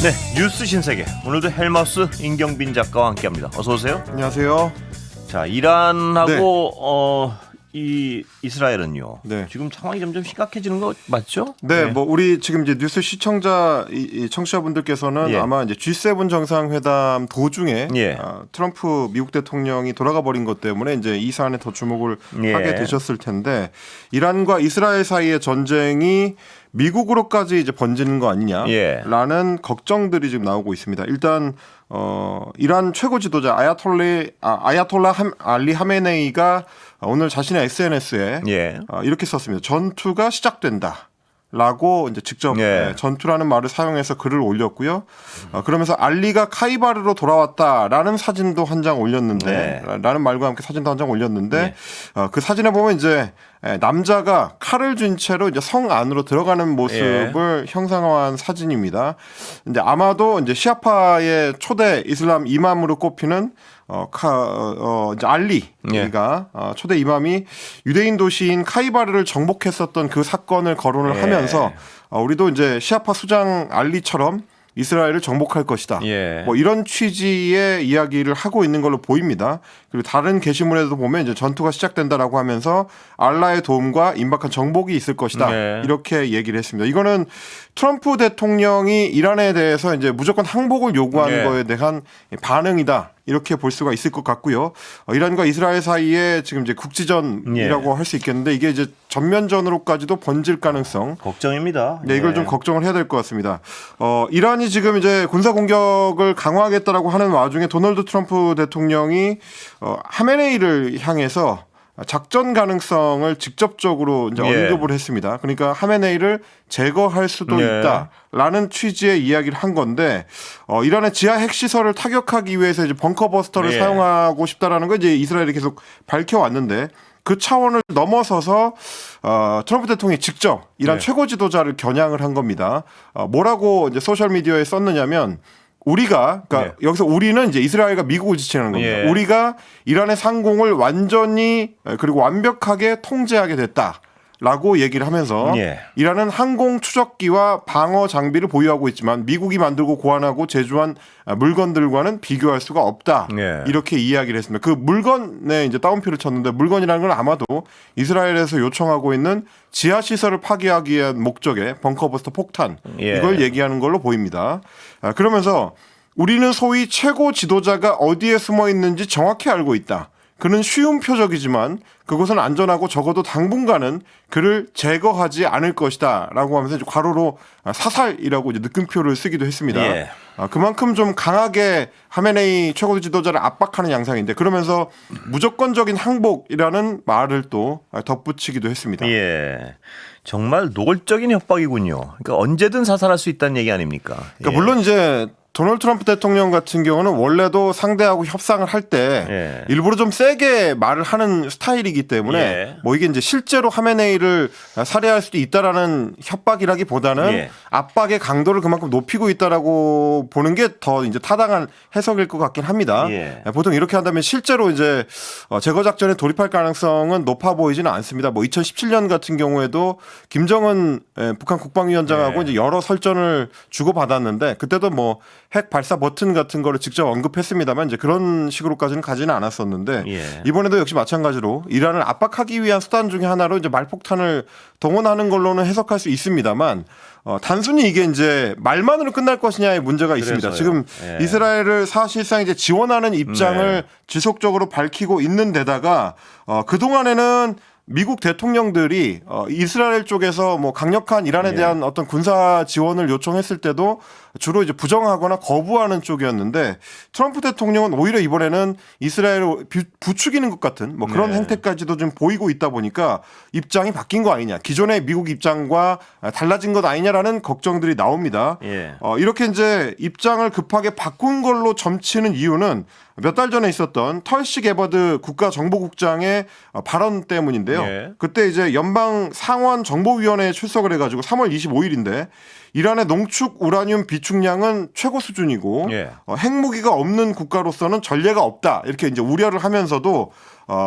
네, 뉴스 신세계. 오늘도 헬마우스 임경빈 작가와 함께합니다. 어서 오세요. 안녕하세요. 자, 이란하고 이 이스라엘은요. 네. 지금 상황이 점점 심각해지는 거 맞죠? 네, 뭐 우리 지금 이제 뉴스 시청자 청취자분들께서는 예. 아마 이제 G7 정상회담 도중에 예. 트럼프 미국 대통령이 돌아가 버린 것 때문에 이제 이 사안에 더 주목을 예. 하게 되셨을 텐데 이란과 이스라엘 사이의 전쟁이 미국으로까지 이제 번지는 거 아니냐라는 걱정들이 지금 나오고 있습니다. 일단 이란 최고 지도자 아야톨라 알리 하메네이가 오늘 자신의 SNS에 예. 이렇게 썼습니다. 전투가 시작된다. 라고 이제 직접 전투라는 말을 사용해서 글을 올렸고요. 그러면서 알리가 카이바르로 돌아왔다라는 사진도 한 장 올렸는데, 라는 말과 함께 사진도 한 장 올렸는데, 그 사진에 보면 이제 남자가 칼을 쥔 채로 이제 성 안으로 들어가는 모습을 형상화한 사진입니다. 근데 아마도 이제 시아파의 초대 이슬람 이맘으로 꼽히는 이제 알리가 초대 이맘이 유대인 도시인 카이바르를 정복했었던 그 사건을 거론을 하면서 우리도 이제 시아파 수장 알리처럼 이스라엘을 정복할 것이다. 뭐 이런 취지의 이야기를 하고 있는 걸로 보입니다. 그리고 다른 게시물에도 보면 이제 전투가 시작된다라고 하면서 알라의 도움과 임박한 정복이 있을 것이다. 이렇게 얘기를 했습니다. 이거는 트럼프 대통령이 이란에 대해서 이제 무조건 항복을 요구하는 거에 대한 반응이다. 이렇게 볼 수가 있을 것 같고요. 이란과 이스라엘 사이에 지금 이제 국지전이라고 할 수 있겠는데 이게 이제 전면전으로까지도 번질 가능성. 걱정입니다. 네, 이걸 좀 걱정을 해야 될 것 같습니다. 이란이 지금 이제 군사 공격을 강화하겠다라고 하는 와중에 도널드 트럼프 대통령이 하메네이를 향해서 작전 가능성을 직접적으로 이제 언급을 했습니다. 그러니까 하메네이를 제거할 수도 있다라는 취지의 이야기를 한 건데 이란의 지하 핵 시설을 타격하기 위해서 이제 벙커버스터를 사용하고 싶다라는 걸 이제 이스라엘이 계속 밝혀왔는데 그 차원을 넘어서서 트럼프 대통령이 직접 이란 최고 지도자를 겨냥을 한 겁니다. 뭐라고 이제 소셜 미디어에 썼느냐면. 우리가 그러니까 여기서 우리는 이제 이스라엘과 미국을 지칭하는 겁니다. 우리가 이란의 상공을 완전히 그리고 완벽하게 통제하게 됐다라고 얘기를 하면서 이란은 항공 추적기와 방어 장비를 보유하고 있지만 미국이 만들고 고안하고 제조한 물건들과는 비교할 수가 없다. 이렇게 이야기를 했습니다. 그 물건에 이제 따옴표를 쳤는데 물건이라는 건 아마도 이스라엘에서 요청하고 있는 지하 시설을 파괴하기 위한 목적의 벙커버스터 폭탄 이걸 얘기하는 걸로 보입니다. 그러면서 우리는 소위 최고 지도자가 어디에 숨어 있는지 정확히 알고 있다. 그는 쉬운 표적이지만 그곳은 안전하고 적어도 당분간은 그를 제거하지 않을 것이다 라고 하면서 이제 괄호로 사살이라고 이제 느낌표를 쓰기도 했습니다. 그만큼 좀 강하게 하메네이 최고 지도자를 압박하는 양상인데 그러면서 무조건적인 항복이라는 말을 또 덧붙이기도 했습니다. 정말 노골적인 협박이군요. 그러니까 언제든 사살할 수 있다는 얘기 아닙니까? 그러니까 물론 이제 도널드 트럼프 대통령 같은 경우는 원래도 상대하고 협상을 할 때 일부러 좀 세게 말을 하는 스타일이기 때문에 뭐 이게 이제 실제로 하메네이를 살해할 수도 있다라는 협박이라기보다는 압박의 강도를 그만큼 높이고 있다라고 보는 게 더 이제 타당한 해석일 것 같긴 합니다. 보통 이렇게 한다면 실제로 이제 제거 작전에 돌입할 가능성은 높아 보이지는 않습니다. 뭐 2017년 같은 경우에도 김정은 북한 국방위원장하고 이제 여러 설전을 주고받았는데 그때도 뭐 핵 발사 버튼 같은 거를 직접 언급했습니다만 이제 그런 식으로까지는 가지는 않았었는데 이번에도 역시 마찬가지로 이란을 압박하기 위한 수단 중에 하나로 이제 말폭탄을 동원하는 걸로는 해석할 수 있습니다만 단순히 이게 이제 말만으로 끝날 것이냐의 문제가 있습니다. 지금 이스라엘을 사실상 이제 지원하는 입장을 지속적으로 밝히고 있는 데다가 그동안에는 미국 대통령들이 이스라엘 쪽에서 뭐 강력한 이란에 대한 어떤 군사 지원을 요청했을 때도 주로 이제 부정하거나 거부하는 쪽이었는데 트럼프 대통령은 오히려 이번에는 이스라엘을 부추기는 것 같은 뭐 그런 행태까지도 좀 보이고 있다 보니까 입장이 바뀐 거 아니냐. 기존의 미국 입장과 달라진 것 아니냐라는 걱정들이 나옵니다. 이렇게 이제 입장을 급하게 바꾼 걸로 점치는 이유는 몇 달 전에 있었던 털시 게버드 국가정보국장의 발언 때문인데요. 있는데요. 예. 그때 이제 연방 상원 정보위원회에 출석을 해가지고 3월 25일인데 이란의 농축 우라늄 비축량은 최고 수준이고 예. 핵무기가 없는 국가로서는 전례가 없다 이렇게 이제 우려를 하면서도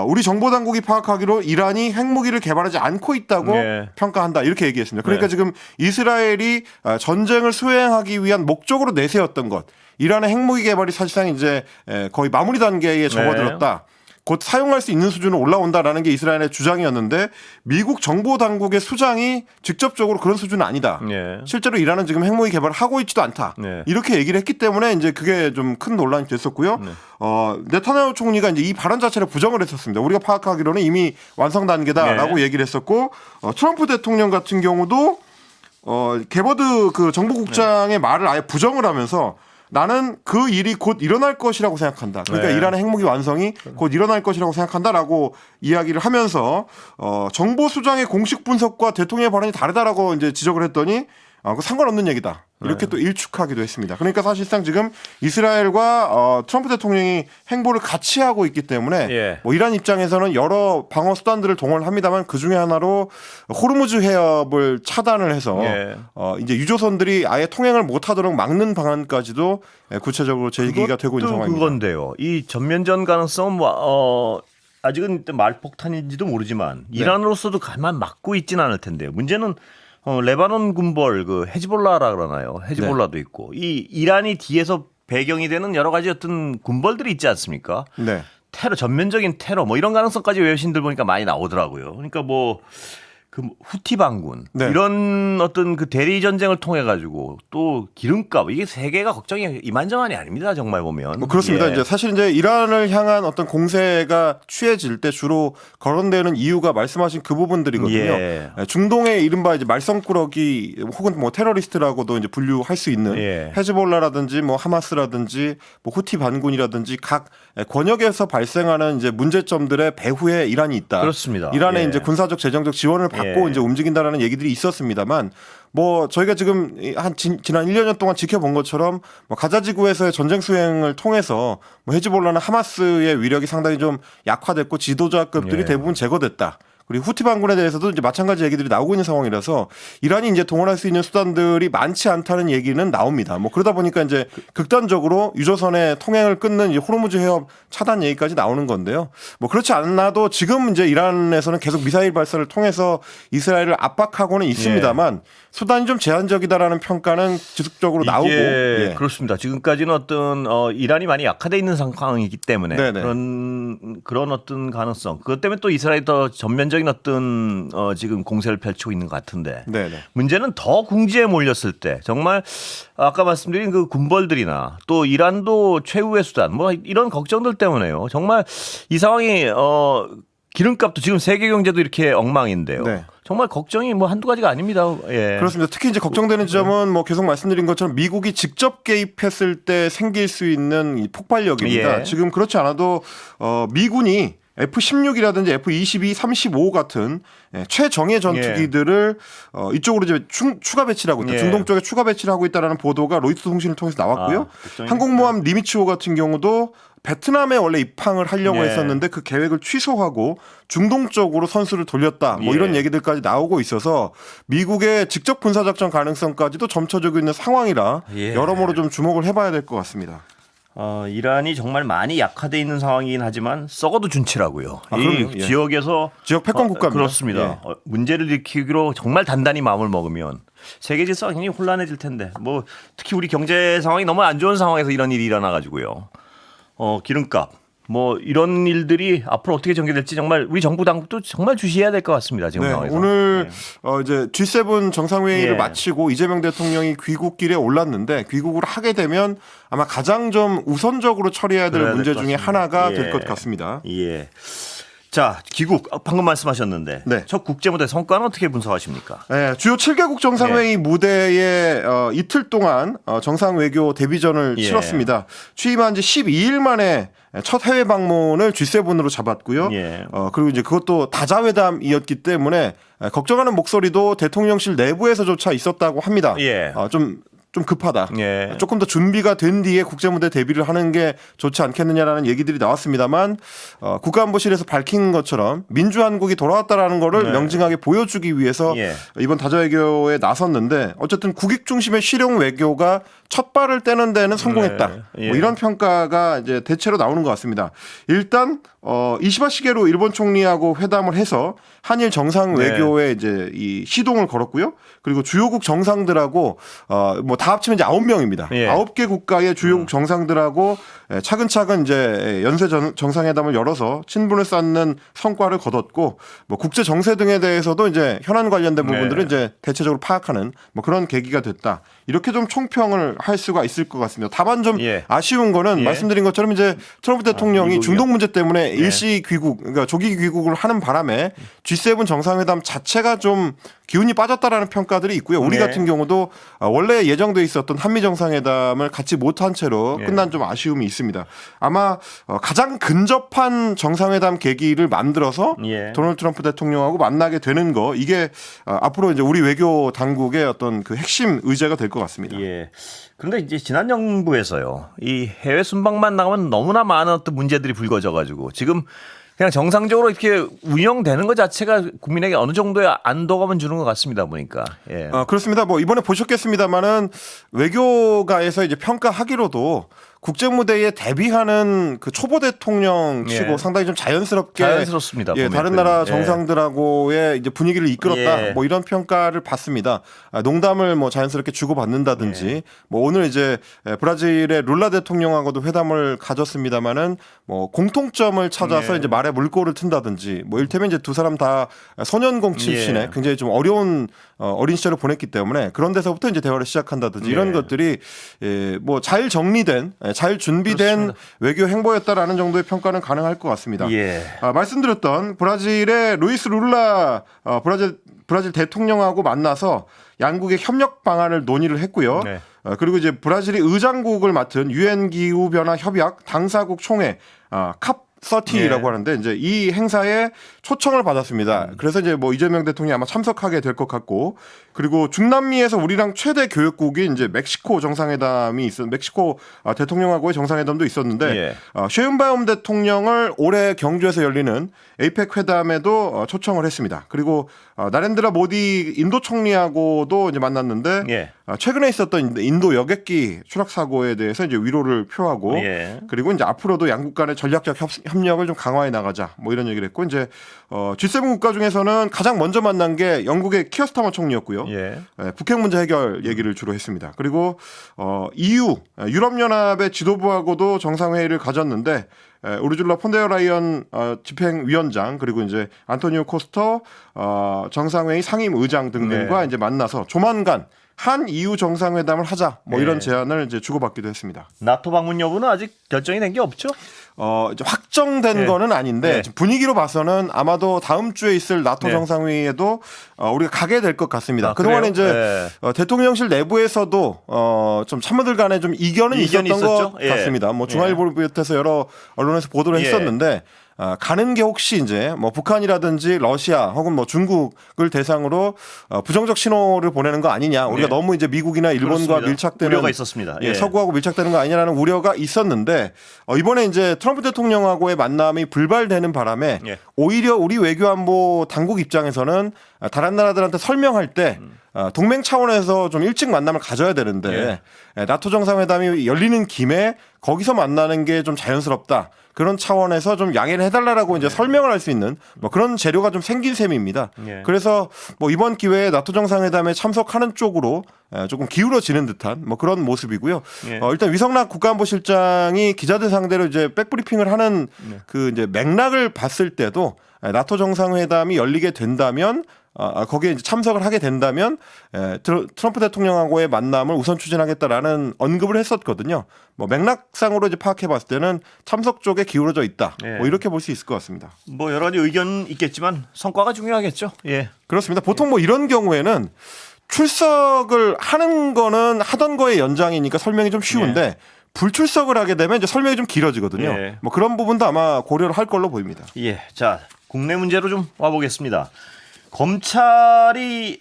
우리 정보 당국이 파악하기로 이란이 핵무기를 개발하지 않고 있다고 예. 평가한다 이렇게 얘기했습니다. 그러니까 네. 지금 이스라엘이 전쟁을 수행하기 위한 목적으로 내세웠던 것, 이란의 핵무기 개발이 사실상 이제 거의 마무리 단계에 접어들었다. 곧 사용할 수 있는 수준으로 올라온다라는 게 이스라엘의 주장이었는데 미국 정보 당국의 수장이 직접적으로 그런 수준은 아니다. 예. 실제로 이란은 지금 핵무기 개발을 하고 있지도 않다. 네. 이렇게 얘기를 했기 때문에 이제 그게 좀 큰 논란이 됐었고요. 네타냐후 총리가 이제 이 발언 자체를 부정을 했었습니다. 우리가 파악하기로는 이미 완성 단계다라고 네. 얘기를 했었고 트럼프 대통령 같은 경우도 게버드 그 정보국장의 말을 아예 부정을 하면서 나는 그 일이 곧 일어날 것이라고 생각한다. 그러니까 네. 이란의 핵무기 완성이 곧 일어날 것이라고 생각한다라고 이야기를 하면서 정보 수장의 공식 분석과 대통령의 발언이 다르다라고 이제 지적을 했더니 그 상관없는 얘기다. 이렇게 또 일축하기도 했습니다. 그러니까 사실상 지금 이스라엘과 트럼프 대통령이 행보를 같이 하고 있기 때문에 예. 뭐 이란 입장에서는 여러 방어 수단들을 동원합니다만 그 중에 하나로 호르무즈 해협을 차단을 해서 예. 이제 유조선들이 아예 통행을 못하도록 막는 방안까지도 구체적으로 제기가 되고 있는 그것도 상황입니다. 그건데요. 이 전면전 가능성은 아직은 말폭탄인지도 모르지만 이란으로서도 가만 막고 있지는 않을 텐데요. 문제는 레바논 군벌 그 헤즈볼라라 그러나요? 헤즈볼라도 있고 이 이란이 뒤에서 배경이 되는 여러 가지 어떤 군벌들이 있지 않습니까? 네. 테러 전면적인 테러 뭐 이런 가능성까지 외신들 보니까 많이 나오더라고요. 그러니까 뭐 그 후티 반군 네. 이런 어떤 그 대리 전쟁을 통해 가지고 또 기름값 이게 세계가 걱정이 이만저만이 아닙니다. 정말 보면. 뭐 그렇습니다. 예. 이제 사실 이제 이란을 향한 어떤 공세가 취해질 때 주로 거론되는 이유가 말씀하신 그 부분들이거든요. 예. 중동의 이른바 이제 말썽꾸러기 혹은 뭐 테러리스트라고도 이제 분류할 수 있는 예. 헤즈볼라라든지 뭐 하마스라든지 뭐 후티 반군이라든지 각 권역에서 발생하는 이제 문제점들의 배후에 이란이 있다. 그렇습니다. 이란의 예. 이제 군사적 재정적 지원을 받고 예. 이제 움직인다라는 얘기들이 있었습니다만 뭐 저희가 지금 지난 1년 동안 지켜본 것처럼 뭐 가자 지구에서의 전쟁 수행을 통해서 뭐 헤즈볼라나 하마스의 위력이 상당히 좀 약화됐고 지도자급들이 예. 대부분 제거됐다. 그리고 후티 반군에 대해서도 이제 마찬가지 얘기들이 나오고 있는 상황이라서 이란이 이제 동원할 수 있는 수단들이 많지 않다는 얘기는 나옵니다. 뭐 그러다 보니까 이제 극단적으로 유조선의 통행을 끊는 이 호르무즈 해협 차단 얘기까지 나오는 건데요. 뭐 그렇지 않아도 지금 이제 이란에서는 계속 미사일 발사를 통해서 이스라엘을 압박하고는 있습니다만 수단이 좀 제한적이다라는 평가는 지속적으로 나오고 예. 그렇습니다. 지금까지는 어떤 이란이 많이 약화돼 있는 상황이기 때문에 네네. 그런 어떤 가능성 그것 때문에 또 이스라엘이 더 전면적인 어떤 지금 공세를 펼치고 있는 것 같은데 네네. 문제는 더 궁지에 몰렸을 때 정말 아까 말씀드린 그 군벌들이나 또 이란도 최후의 수단 뭐 이런 걱정들 때문에요. 정말 이 상황이 기름값도 지금 세계 경제도 이렇게 엉망인데요. 네. 정말 걱정이 뭐 한두 가지가 아닙니다. 예. 그렇습니다. 특히 이제 걱정되는 지점은 뭐 계속 말씀드린 것처럼 미국이 직접 개입했을 때 생길 수 있는 이 폭발력입니다. 예. 지금 그렇지 않아도 미군이 F-16이라든지 F-22, 35 같은 최정예 전투기들을 이쪽으로 이제 추가 배치를 하고 있다. 예. 중동 쪽에 추가 배치를 하고 있다라는 보도가 로이터 통신을 통해서 나왔고요. 항공모함 니미츠호 같은 경우도 베트남에 원래 입항을 하려고 예. 했었는데 그 계획을 취소하고 중동 쪽으로 선수를 돌렸다. 뭐 예. 이런 얘기들까지 나오고 있어서 미국의 직접 군사작전 가능성까지도 점쳐지고 있는 상황이라 예. 여러모로 좀 주목을 해봐야 될 것 같습니다. 이란이 정말 많이 약화돼 있는 상황이긴 하지만 썩어도 준치라고요. 이 그럼요. 예. 지역에서 지역 패권 국가입니다. 그렇습니다. 예. 문제를 일으키기로 정말 단단히 마음을 먹으면 세계 질서가 굉장히 혼란해질 텐데 뭐 특히 우리 경제 상황이 너무 안 좋은 상황에서 이런 일이 일어나 가지고요. 기름값 뭐 이런 일들이 앞으로 어떻게 전개될지 정말 우리 정부 당국도 정말 주시해야 될 것 같습니다. 지금 네, 상황에서. 오늘 이제 G7 정상회의를 예. 마치고 이재명 대통령이 귀국길에 올랐는데 귀국을 하게 되면 아마 가장 좀 우선적으로 처리해야 될 그래야 문제 될 중에 것 하나가 같습니다. 될 것 같습니다. 예. 자, 귀국 방금 말씀하셨는데 네. 첫 국제 무대 성과는 어떻게 분석하십니까? 네, 주요 7개국 정상회의 무대에 이틀 동안 정상외교 데뷔전을 예. 치렀습니다. 취임한 지 12일 만에 첫 해외 방문을 G7으로 잡았고요. 예. 그리고 이제 그것도 다자회담이었기 때문에 걱정하는 목소리도 대통령실 내부에서조차 있었다고 합니다. 예. 좀 좀 급하다. 예. 조금 더 준비가 된 뒤에 국제무대 데뷔를 하는 게 좋지 않겠느냐라는 얘기들이 나왔습니다만 국가안보실에서 밝힌 것처럼 민주한국이 돌아왔다라는 거를 네. 명징하게 보여주기 위해서 예. 이번 다자 외교에 나섰는데 어쨌든 국익 중심의 실용 외교가 첫 발을 떼는 데는 성공했다. 네. 예. 뭐 이런 평가가 이제 대체로 나오는 것 같습니다. 일단 이시바 시게루 일본 총리하고 회담을 해서 한일 정상 네. 외교에 이제 이 시동을 걸었고요. 그리고 주요국 정상들하고 뭐 다 합치면 이제 9명입니다. 예. 9개 국가의 주요국 정상들하고 차근차근 이제 연쇄 정상회담을 열어서 친분을 쌓는 성과를 거뒀고 뭐 국제 정세 등에 대해서도 이제 현안 관련된 부분들을 네. 이제 대체적으로 파악하는 뭐 그런 계기가 됐다. 이렇게 좀 총평을 할 수가 있을 것 같습니다. 다만 좀 예. 아쉬운 거는 예. 말씀드린 것처럼 이제 트럼프 대통령이 미국이요? 중동 문제 때문에 일시 귀국, 그러니까 조기 귀국을 하는 바람에 G7 정상회담 자체가 좀 기운이 빠졌다라는 평가들이 있고요. 우리 네. 같은 경우도 원래 예정돼 있었던 한미 정상회담을 갖지 못한 채로 예. 끝난 좀 아쉬움이 있습니다. 아마 가장 근접한 정상회담 계기를 만들어서 예. 도널드 트럼프 대통령하고 만나게 되는 거 이게 앞으로 이제 우리 외교 당국의 어떤 그 핵심 의제가 될 것 같습니다. 예. 그런데 이제 지난 정부에서요, 이 해외 순방만 나가면 너무나 많은 어떤 문제들이 불거져가지고 지금 그냥 정상적으로 이렇게 운영되는 것 자체가 국민에게 어느 정도의 안도감은 주는 것 같습니다 보니까. 예. 그렇습니다. 뭐 이번에 보셨겠습니다만은 외교가에서 이제 평가하기로도 국제 무대에 대비하는 그 초보 대통령치고 예. 상당히 좀 자연스럽게 자연스럽습니다. 예, 보면 다른 그. 나라 예. 정상들하고의 이제 분위기를 이끌었다. 예. 뭐 이런 평가를 받습니다. 농담을 뭐 자연스럽게 주고 받는다든지 예. 뭐 오늘 이제 브라질의 룰라 대통령하고도 회담을 가졌습니다만은 뭐 공통점을 찾아서 예. 이제 말에 물꼬를 튼다든지 뭐 일테면 이제 두 사람 다 소년공 출신의 예. 굉장히 좀 어려운 어린 시절을 보냈기 때문에 그런 데서부터 이제 대화를 시작한다든지 이런 예. 것들이 뭐 잘 정리된 잘 준비된 그렇습니다. 외교 행보였다라는 정도의 평가는 가능할 것 같습니다. 예. 말씀드렸던 브라질의 루이스 룰라 브라질 대통령하고 만나서 양국의 협력 방안을 논의를 했고요. 네. 그리고 이제 브라질이 의장국을 맡은 유엔 기후 변화 협약 당사국 총회 캅 30라고 예. 하는데 이제 이 행사에 초청을 받았습니다. 그래서 이제 뭐 이재명 대통령이 아마 참석하게 될 것 같고 그리고 중남미에서 우리랑 최대 교역국이 이제 멕시코 정상회담이 멕시코 대통령하고의 정상회담도 있었는데 예. 셰은바움 대통령을 올해 경주에서 열리는 에이펙 회담에도 초청을 했습니다. 그리고 나렌드라 모디 인도 총리하고도 이제 만났는데 예. 최근에 있었던 인도 여객기 추락 사고에 대해서 이제 위로를 표하고 예. 그리고 이제 앞으로도 양국 간의 전략적 협력을 좀 강화해 나가자 뭐 이런 얘기를 했고 이제 G7 국가 중에서는 가장 먼저 만난 게 영국의 키어스타머 총리였고요. 예. 북핵 문제 해결 얘기를 주로 했습니다. 그리고 EU 유럽연합의 지도부하고도 정상회의를 가졌는데 우르줄라 폰데어라이언 집행위원장 그리고 이제 안토니오 코스터 정상회의 상임의장 등등과 네. 이제 만나서 조만간 한 EU 정상회담을 하자 뭐 이런 네. 제안을 이제 주고받기도 했습니다. 나토 방문 여부는 아직 결정이 된 게 없죠? 이제 확정된 네. 거는 아닌데 네. 지금 분위기로 봐서는 아마도 다음 주에 있을 나토 네. 정상회의에도 우리가 가게 될 것 같습니다. 아, 그동안에 그래요? 이제 네. 대통령실 내부에서도 좀 참모들 간에 좀 이견은 이견이 있었던 있었죠? 것 예. 같습니다. 뭐 중앙일보를 비롯해서 여러 언론에서 보도를 예. 했었는데 가는 게 혹시 이제 뭐 북한이라든지 러시아 혹은 뭐 중국을 대상으로 부정적 신호를 보내는 거 아니냐. 우리가 네. 너무 이제 미국이나 일본과 그렇습니다. 밀착되는 우려가 있었습니다. 예, 예. 서구하고 밀착되는 거 아니냐라는 우려가 있었는데 이번에 이제 트럼프 대통령하고의 만남이 불발되는 바람에 예. 오히려 우리 외교안보 당국 입장에서는 다른 나라들한테 설명할 때 동맹 차원에서 좀 일찍 만남을 가져야 되는데 나토 정상회담이 열리는 김에 거기서 만나는 게 좀 자연스럽다. 그런 차원에서 좀 양해를 해달라고 이제 설명을 할 수 있는 뭐 그런 재료가 좀 생긴 셈입니다. 예. 그래서 뭐 이번 기회에 나토 정상회담에 참석하는 쪽으로 조금 기울어지는 듯한 뭐 그런 모습이고요. 예. 일단 위성락 국가안보실장이 기자들 상대로 이제 백브리핑을 하는 그 이제 맥락을 봤을 때도 나토 정상회담이 열리게 된다면 거기에 이제 참석을 하게 된다면 트럼프 대통령하고의 만남을 우선 추진하겠다라는 언급을 했었거든요. 뭐 맥락상으로 이제 파악해 봤을 때는 참석 쪽에 기울어져 있다. 예. 뭐 이렇게 볼 수 있을 것 같습니다. 뭐 여러 가지 의견 있겠지만 성과가 중요하겠죠. 예. 그렇습니다. 보통 뭐 이런 경우에는 출석을 하는 거는 하던 거의 연장이니까 설명이 좀 쉬운데 불출석을 하게 되면 이제 설명이 좀 길어지거든요. 예. 뭐 그런 부분도 아마 고려를 할 걸로 보입니다. 예. 자, 국내 문제로 좀 와보겠습니다. 검찰이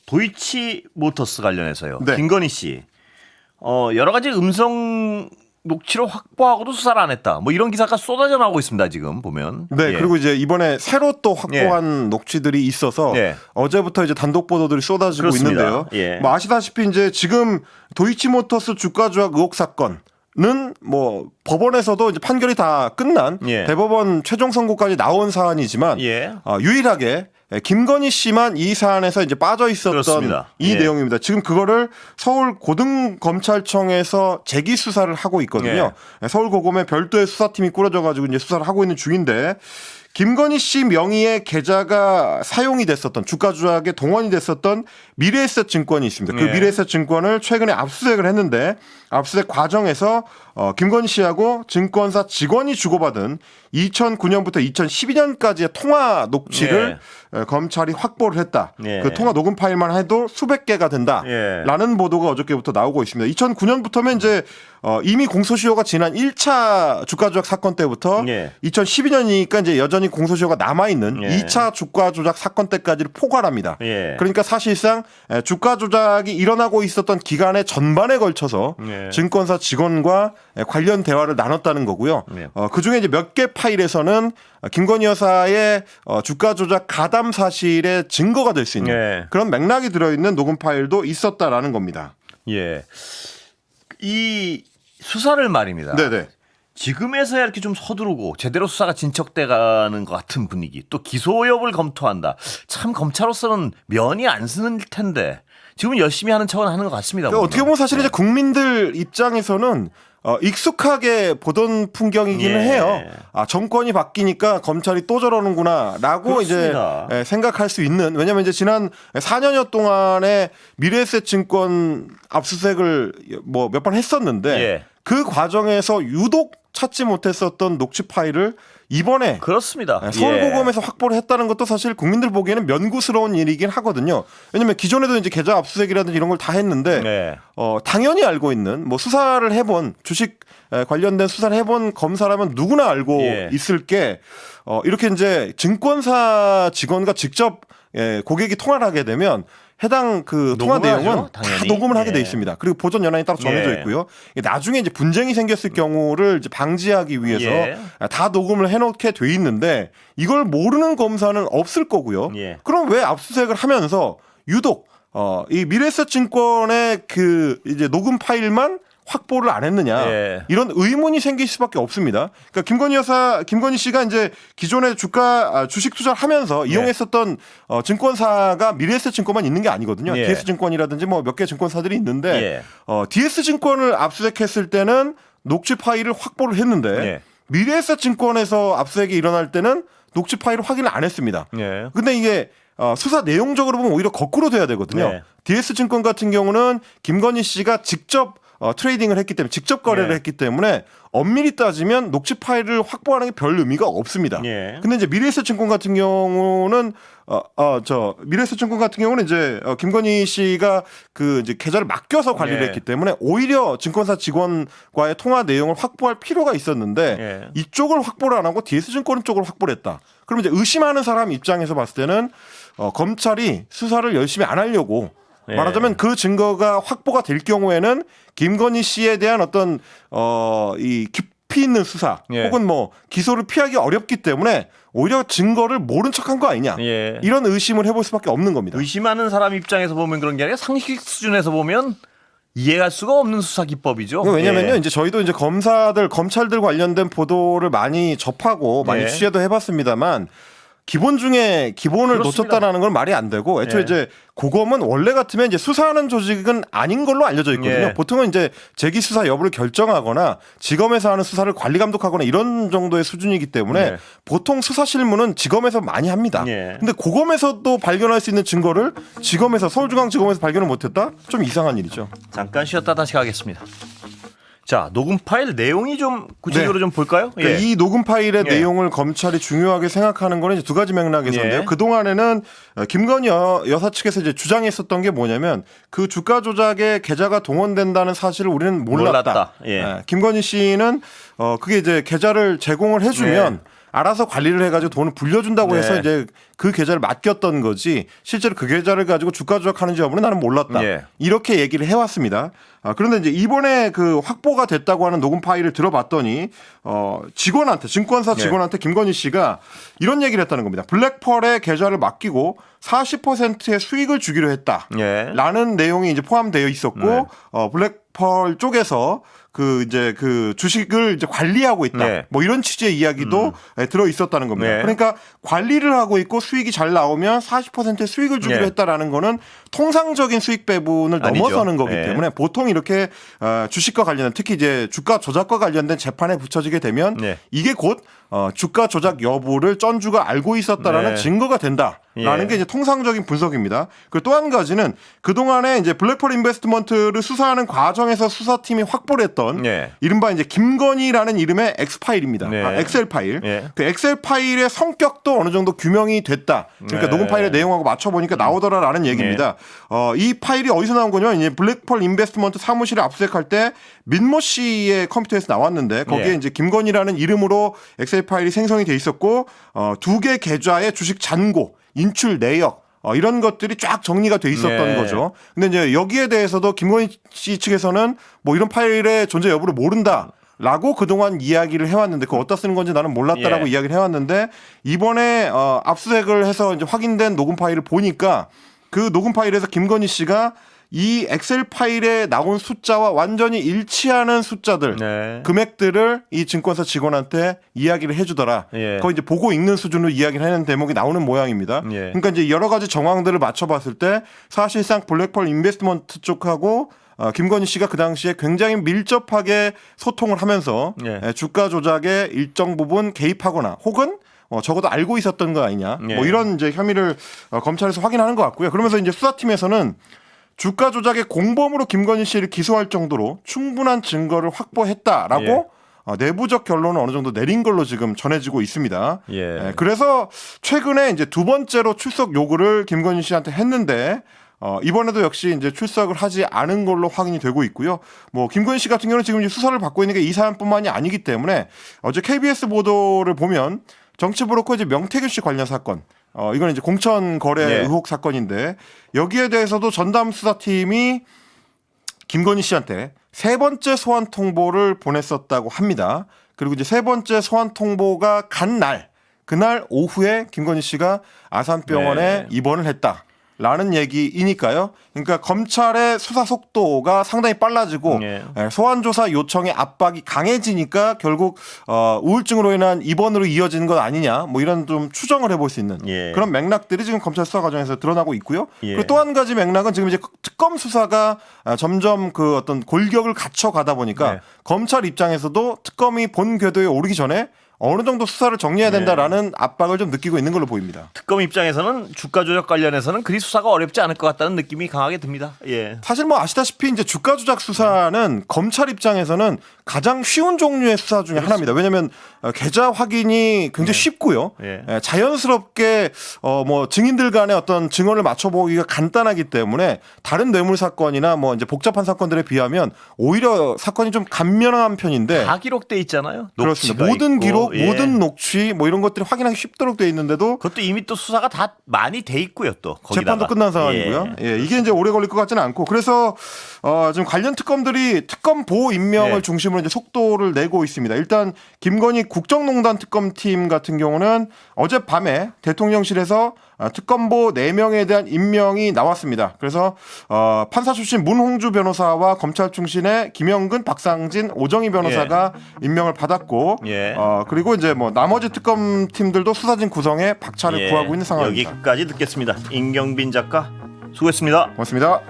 도이치 모터스 관련해서요. 네. 김건희 씨 여러 가지 음성 녹취를 확보하고도 수사를 안 했다. 뭐 이런 기사가 쏟아져 나오고 있습니다. 지금 보면. 네, 예. 그리고 이제 이번에 새로 또 확보한 녹취들이 있어서 예. 어제부터 이제 단독 보도들이 쏟아지고 그렇습니다. 있는데요. 예. 뭐 아시다시피 이제 지금 도이치모터스 주가 조작 의혹 사건은 뭐 법원에서도 이제 판결이 다 끝난 예. 대법원 최종 선고까지 나온 사안이지만 예. 유일하게 김건희 씨만 이 사안에서 이제 빠져 있었던 그렇습니다. 이 예. 내용입니다. 지금 그거를 서울 고등검찰청에서 재기 수사를 하고 있거든요. 서울고검에 별도의 수사팀이 꾸려져 가지고 이제 수사를 하고 있는 중인데 김건희 씨 명의의 계좌가 사용이 됐었던 주가 조작에 동원이 됐었던 미래에셋 증권이 있습니다. 그 예. 미래에셋 증권을 최근에 압수수색을 했는데 압수수색 과정에서 김건희 씨하고 증권사 직원이 주고받은 2009년부터 2012년까지의 통화 녹취를 검찰이 확보를 했다. 예. 그 통화 녹음 파일만 해도 수백 개가 예. 된다라는 보도가 어저께부터 나오고 있습니다. 2009년부터면 이제 이미 공소시효가 지난 1차 주가 조작 사건 때부터 예. 2012년이니까 이제 여전히 공소시효가 남아 있는 예. 2차 주가 조작 사건 때까지를 포괄합니다. 예. 그러니까 사실상 주가 조작이 일어나고 있었던 기간의 전반에 걸쳐서 예. 증권사 직원과 관련 대화를 나눴다는 거고요. 예. 그 중에 이제 몇 개 파일에서는 김건희 여사의 주가 조작 가담 사실의 증거가 될 수 있는 예. 그런 맥락이 들어있는 녹음 파일도 있었다라는 겁니다. 예. 이 수사를 말입니다. 네네. 지금에서야 이렇게 좀 서두르고 제대로 수사가 진척돼가는 것 같은 분위기. 또 기소 여부를 검토한다. 참 검찰로서는 면이 안 쓰는 텐데 지금 열심히 하는 척은 하는 것 같습니다. 그러니까 어떻게 보면 사실 이제 국민들 입장에서는 익숙하게 보던 풍경이기는 예. 해요. 정권이 바뀌니까 검찰이 또 저러는구나라고 그렇습니다. 이제 생각할 수 있는. 왜냐하면 이제 지난 4년여 동안에 미래에셋 증권 압수수색을 뭐 몇 번 했었는데 예. 그 과정에서 유독 찾지 못했었던 녹취 파일을 이번에 그렇습니다. 서울고검에서 확보를 했다는 것도 사실 국민들 보기에는 면구스러운 일이긴 하거든요. 왜냐하면 기존에도 이제 계좌 압수수색이라든지 이런 걸 다 했는데 예. 당연히 알고 있는 뭐 수사를 해본 주식 관련된 수사를 해본 검사라면 누구나 알고 예. 있을 게 이렇게 이제 증권사 직원과 직접 고객이 통화를 하게 되면 해당 그 통화 녹음을 내용은 하죠, 다 당연히. 녹음을 하게 예. 돼 있습니다. 그리고 보존 연한이 따로 정해져 예. 있고요. 나중에 이제 분쟁이 생겼을 경우를 이제 방지하기 위해서 예. 다 녹음을 해놓게 돼 있는데 이걸 모르는 검사는 없을 거고요. 예. 그럼 왜 압수수색을 하면서 유독 이 미래에셋 증권의 그 이제 녹음 파일만 확보를 안 했느냐 예. 이런 의문이 생길 수밖에 없습니다. 그러니까 김건희 씨가 이제 기존에 주식 투자를 하면서 이용했었던 증권사가 미래에셋 증권만 있는 게 아니거든요. 예. DS 증권이라든지 뭐 몇 개 증권사들이 있는데 예. DS 증권을 압수수색했을 때는 녹취 파일을 확보를 했는데 예. 미래에셋 증권에서 압수수색이 일어날 때는 녹취 파일을 확인을 안 했습니다. 예. 근데 이게 수사 내용적으로 보면 오히려 거꾸로 돼야 되거든요. 네. DS 증권 같은 경우는 김건희 씨가 직접 트레이딩을 했기 때문에 직접 거래를 네. 했기 때문에 엄밀히 따지면 녹취 파일을 확보하는 게 별 의미가 없습니다. 예. 근데 이제 미래에셋 증권 같은 경우는 미래에셋 증권 같은 경우는 이제 김건희 씨가 그 이제 계좌를 맡겨서 관리를 네. 했기 때문에 오히려 증권사 직원과의 통화 내용을 확보할 필요가 있었는데 예. 이쪽을 확보를 안 하고 DS 증권 쪽을 확보를 했다. 그러면 이제 의심하는 사람 입장에서 봤을 때는 검찰이 수사를 열심히 안 하려고 예. 말하자면 그 증거가 확보가 될 경우에는 김건희 씨에 대한 어떤 이 깊이 있는 수사 예. 혹은 뭐 기소를 피하기 어렵기 때문에 오히려 증거를 모른 척한 거 아니냐 예. 이런 의심을 해볼 수밖에 없는 겁니다. 의심하는 사람 입장에서 보면 그런 게 아니라 상식 수준에서 보면 이해할 수가 없는 수사 기법이죠. 왜냐면요, 예. 이제 저희도 이제 검찰들 관련된 보도를 많이 접하고 많이 예. 취재도 해봤습니다만 기본 중에 기본을 그렇습니다. 놓쳤다라는 건 말이 안 되고 애초에 예. 이제 고검은 원래 같으면 이제 수사하는 조직은 아닌 걸로 알려져 있거든요. 예. 보통은 이제 재기 수사 여부를 결정하거나 지검에서 하는 수사를 관리 감독하거나 이런 정도의 수준이기 때문에 예. 보통 수사 실무는 지검에서 많이 합니다. 예. 근데 고검에서도 발견할 수 있는 증거를 지검에서 서울중앙지검에서 발견을 못했다? 좀 이상한 일이죠. 잠깐 쉬었다 다시 가겠습니다. 자, 녹음 파일 내용이 좀 구체적으로 네. 좀 볼까요? 그러니까 이 녹음 파일의 예. 내용을 검찰이 중요하게 생각하는 거는 이제 두 가지 맥락에서인데요. 예. 그동안에는 김건희 여사 측에서 이제 주장했었던 게 뭐냐면 그 주가 조작에 계좌가 동원된다는 사실을 우리는 몰랐다. 예. 김건희 씨는 그게 이제 계좌를 제공을 해주면 알아서 관리를 해가지고 돈을 불려준다고 네. 해서 이제 그 계좌를 맡겼던 거지 실제로 그 계좌를 가지고 주가 조작하는지 여부는 나는 몰랐다. 예. 이렇게 얘기를 해왔습니다. 그런데 이제 이번에 그 확보가 됐다고 하는 녹음 파일을 들어봤더니 직원한테 증권사 직원한테 김건희 씨가 이런 얘기를 했다는 겁니다. 블랙펄에 계좌를 맡기고 40%의 수익을 주기로 했다라는 내용이 이제 포함되어 있었고 블랙펄 쪽에서 그 주식을 이제 관리하고 있다. 네. 뭐 이런 취지의 이야기도 들어 있었다는 겁니다. 네. 그러니까 관리를 하고 있고 수익이 잘 나오면 40%의 수익을 주기로 네. 했다라는 거는 통상적인 수익 배분을 아니죠. 넘어서는 거기 네. 때문에 보통 이렇게 주식과 관련된 특히 이제 주가 조작과 관련된 재판에 붙여지게 되면 네. 이게 곧 주가 조작 여부를 쩐주가 알고 있었다라는 네. 증거가 된다라는 예. 게 이제 통상적인 분석입니다. 그리고 또 한 가지는 그동안에 이제 블랙펄 인베스트먼트를 수사하는 과정에서 수사팀이 확보를 했던 네. 이른바 이제 김건희라는 이름의 X 파일입니다. 네. 엑셀 파일. 네. 그 엑셀 파일의 성격도 어느 정도 규명이 됐다. 그러니까 네. 녹음 파일의 내용하고 맞춰 보니까 나오더라라는 얘기입니다. 이 파일이 어디서 나온 거냐면 이제 블랙펄 인베스트먼트 사무실에 압수수색할 때 민모 씨의 컴퓨터에서 나왔는데 거기에 네. 이제 김건희라는 이름으로 엑셀 파일이 생성이 돼 있었고 두 개 계좌의 주식 잔고, 인출 내역 이런 것들이 쫙 정리가 돼 있었던 네. 거죠. 근데 이제 여기에 대해서도 김건희 씨 측에서는 뭐 이런 파일의 존재 여부를 모른다라고 그동안 이야기를 해왔는데 그거 어디다 쓰는 건지 나는 몰랐다라고 예. 이야기를 해왔는데 이번에 압수수색을 해서 이제 확인된 녹음 파일을 보니까 그 녹음 파일에서 김건희 씨가 이 엑셀 파일에 나온 숫자와 완전히 일치하는 숫자들, 네. 금액들을 이 증권사 직원한테 이야기를 해주더라. 예. 거의 이제 보고 읽는 수준으로 이야기를 하는 대목이 나오는 모양입니다. 예. 그러니까 이제 여러 가지 정황들을 맞춰봤을 때 사실상 블랙펄 인베스트먼트 쪽하고 김건희 씨가 그 당시에 굉장히 밀접하게 소통을 하면서 예. 주가 조작에 일정 부분 개입하거나 혹은 적어도 알고 있었던 거 아니냐. 예. 뭐 이런 이제 혐의를 검찰에서 확인하는 것 같고요. 그러면서 이제 수사팀에서는 주가 조작의 공범으로 김건희 씨를 기소할 정도로 충분한 증거를 확보했다라고 예. 내부적 결론을 어느 정도 내린 걸로 지금 전해지고 있습니다. 예. 그래서 최근에 이제 두 번째로 출석 요구를 김건희 씨한테 했는데 이번에도 역시 이제 출석을 하지 않은 걸로 확인이 되고 있고요. 뭐 김건희 씨 같은 경우는 지금 이제 수사를 받고 있는 게 이 사안뿐만이 아니기 때문에 어제 KBS 보도를 보면 정치 브로커 이제 명태균 씨 관련 사건. 이건 이제 공천 거래 네. 의혹 사건인데 여기에 대해서도 전담 수사팀이 김건희 씨한테 세 번째 소환 통보를 보냈었다고 합니다. 그리고 이제 세 번째 소환 통보가 간 날, 그날 오후에 김건희 씨가 아산병원에 네. 입원을 했다라는 얘기이니까요. 그러니까 검찰의 수사 속도가 상당히 빨라지고 네. 소환 조사 요청의 압박이 강해지니까 결국 우울증으로 인한 입원으로 이어지는 것 아니냐, 뭐 이런 좀 추정을 해볼 수 있는 예. 그런 맥락들이 지금 검찰 수사 과정에서 드러나고 있고요. 예. 그리고 또 한 가지 맥락은 지금 이제 특검 수사가 점점 그 어떤 골격을 갖춰가다 보니까 네. 검찰 입장에서도 특검이 본 궤도에 오르기 전에 어느 정도 수사를 정리해야 된다라는 압박을 좀 느끼고 있는 걸로 보입니다. 특검 입장에서는 주가 조작 관련해서는 그리 수사가 어렵지 않을 것 같다는 느낌이 강하게 듭니다. 예. 사실 뭐 아시다시피 이제 주가 조작 수사는 검찰 입장에서는 가장 쉬운 종류의 수사 중에 하나입니다. 왜냐하면 계좌 확인이 굉장히 쉽고요. 예. 자연스럽게 뭐 증인들 간의 어떤 증언을 맞춰보기가 간단하기 때문에 다른 뇌물 사건이나 뭐 이제 복잡한 사건들에 비하면 오히려 사건이 좀 간면한 편인데 다 기록돼 있잖아요. 그렇습니다. 녹취가 모든 있고. 기록, 예. 모든 녹취 뭐 이런 것들이 확인하기 쉽도록 돼 있는데도 그것도 이미 또 수사가 다 많이 돼 있고요. 또 거기다가. 재판도 끝난 상황이고요. 예. 예, 이게 이제 오래 걸릴 것 같지는 않고 그래서 지금 관련 특검들이 특검 보호 임명을 예. 중심으로 이제 속도를 내고 있습니다. 일단 김건희 국정농단 특검팀 같은 경우는 어젯밤에 대통령실에서 특검보 4명에 대한 임명이 나왔습니다. 그래서 판사 출신 문홍주 변호사와 검찰 출신의 김영근, 박상진, 오정희 변호사가 임명을 받았고 예. 그리고 이제 뭐 나머지 특검팀들도 수사진 구성에 박차를 예. 구하고 있는 상황입니다. 여기까지 듣겠습니다. 임경빈 작가 수고했습니다. 고맙습니다.